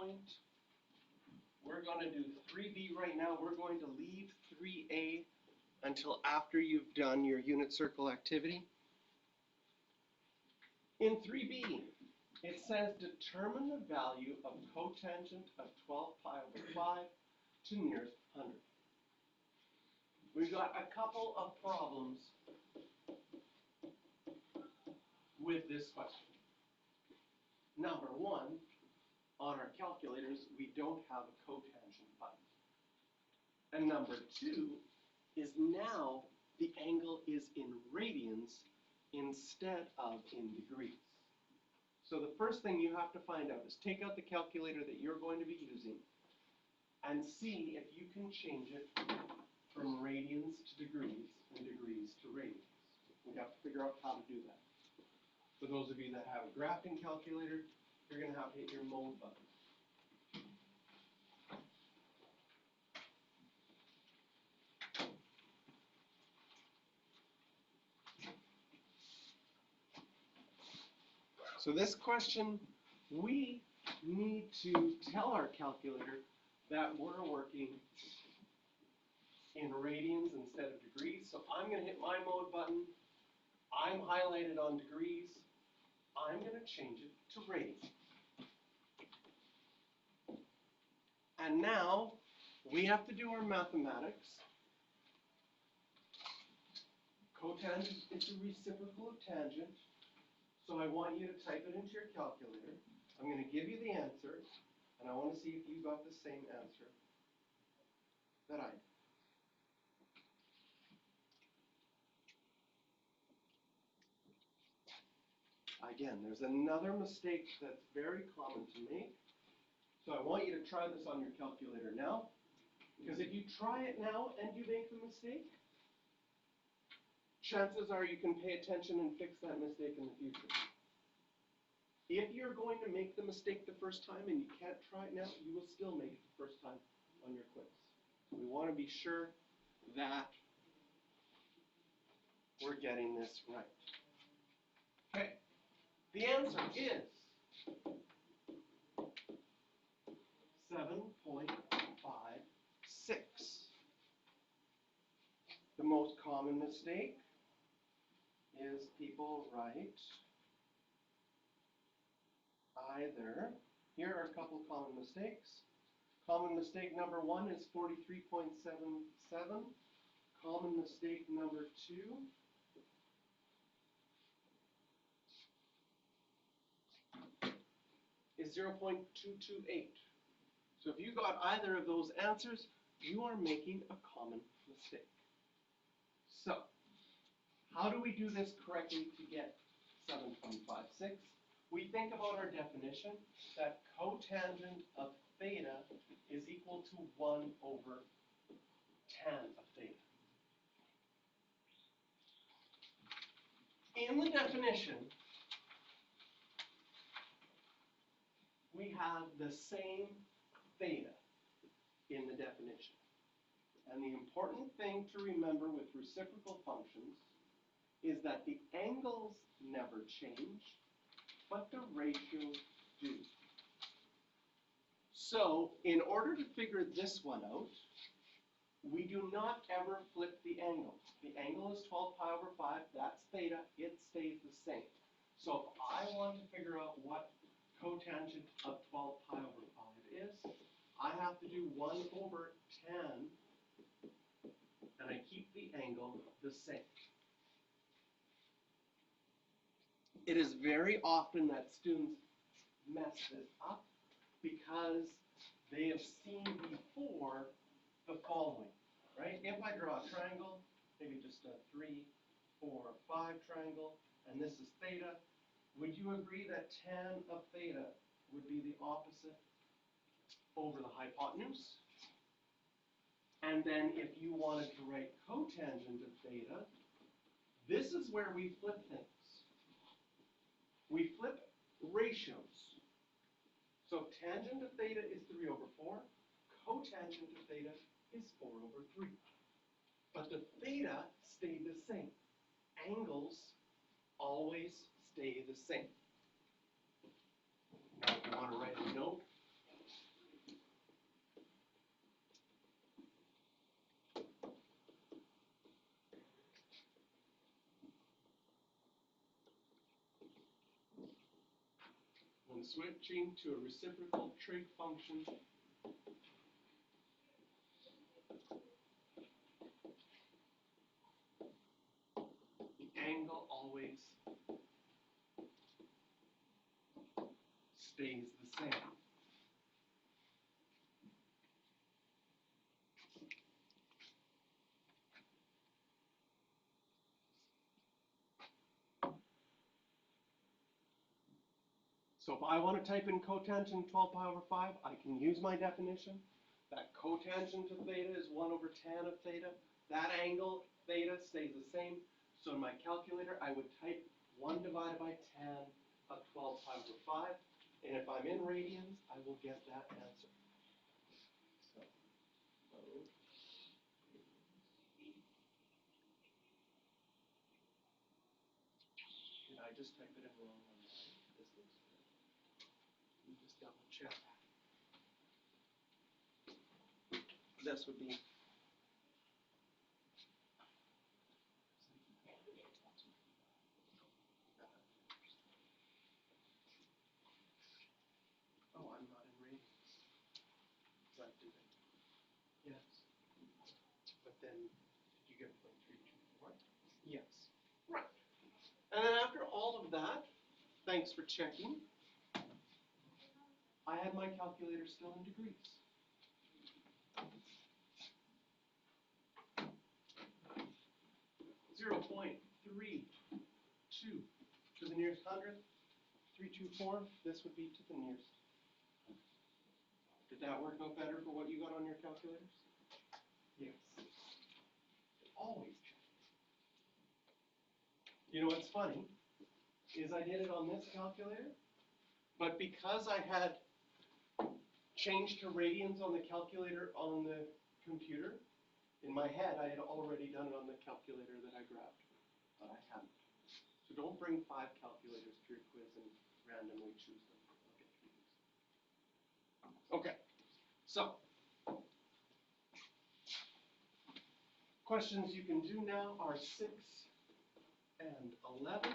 point. We're going to do 3B right now. We're going to leave 3A until after you've done your unit circle activity. In 3B, it says determine the value of cotangent of 12 pi over 5 to nearest 100. We've got a couple of problems with this question. Number one, on our calculators, we don't have a cotangent button. And number two is now the angle is in radians instead of in degrees. So the first thing you have to find out is take out the calculator that you're going to be using and see if you can change it from radians to degrees and degrees to radians. We have to figure out how to do that. For those of you that have a graphing calculator, you're going to have to hit your mode button. So this question, we need to tell our calculator that we're working in radians instead of degrees. So I'm going to hit my mode button. I'm highlighted on degrees. I'm going to change it to radians. And now we have to do our mathematics. Cotangent is the reciprocal of tangent. So I want you to type it into your calculator. I'm going to give you the answer, and I want to see if you got the same answer that I did. Again, there's another mistake that's very common to make. So I want you to try this on your calculator now, because if you try it now and you make the mistake, chances are you can pay attention and fix that mistake in the future. If you're going to make the mistake the first time and you can't try it now, you will still make it the first time on your quiz. So we want to be sure that we're getting this right. Okay, the answer is 7.56. The most common mistake is people write either. Here are a couple common mistakes. Common mistake number one is 43.77. Common mistake number two is 0.228. So if you got either of those answers, you are making a common mistake. So, how do we do this correctly to get 7.56? We think about our definition that cotangent of theta is equal to 1 over tan of theta. In the definition, we have the same theta in the definition. And the important thing to remember with reciprocal functions is that the angles never change, but the ratios do. So, in order to figure this one out, we do not ever flip the angle. The angle is 12 pi over 5, that's theta, it stays the same. So if I want to figure out what cotangent of 12 pi over 5 is, I have to do 1 over tan, and I keep the angle the same. It is very often that students mess this up because they have seen before the following, right? If I draw a triangle, maybe just a 3, 4, 5 triangle, and this is theta, would you agree that tan of theta would be the opposite over the hypotenuse? And then if you wanted to write cotangent of theta, this is where we flip things. We flip ratios. So tangent of theta is 3 over 4. Cotangent of theta is 4 over 3. But the theta stayed the same. Angles always stay the same. Now if you want to write a note when switching to a reciprocal trig function, the angle always stays the same. So if I want to type in cotangent 12 pi over 5, I can use my definition. That cotangent of theta is 1 over tan of theta. That angle, theta, stays the same. So in my calculator, I would type 1 divided by tan of 12 pi over 5. And if I'm in radians, I will get that answer. So, did I just type it in wrong on mine? This looks good. Let me just double check. This would be oh, I'm not in radians. So I did it. Yes. But then, did you get 0.324? Yes. Right. And then after all of that, thanks for checking, I had my calculator still in degrees. 0.32 to the nearest hundredth. 324, this would be to the nearest. Did that work no better for what you got on your calculators? Yes. Always check. You know what's funny is I did it on this calculator, but because I had changed to radians on the calculator on the computer, in my head I had already done it on the calculator that I grabbed, but I hadn't. So don't bring 5 calculators to your quiz and randomly choose them. Okay, so questions you can do now are 6 and 11.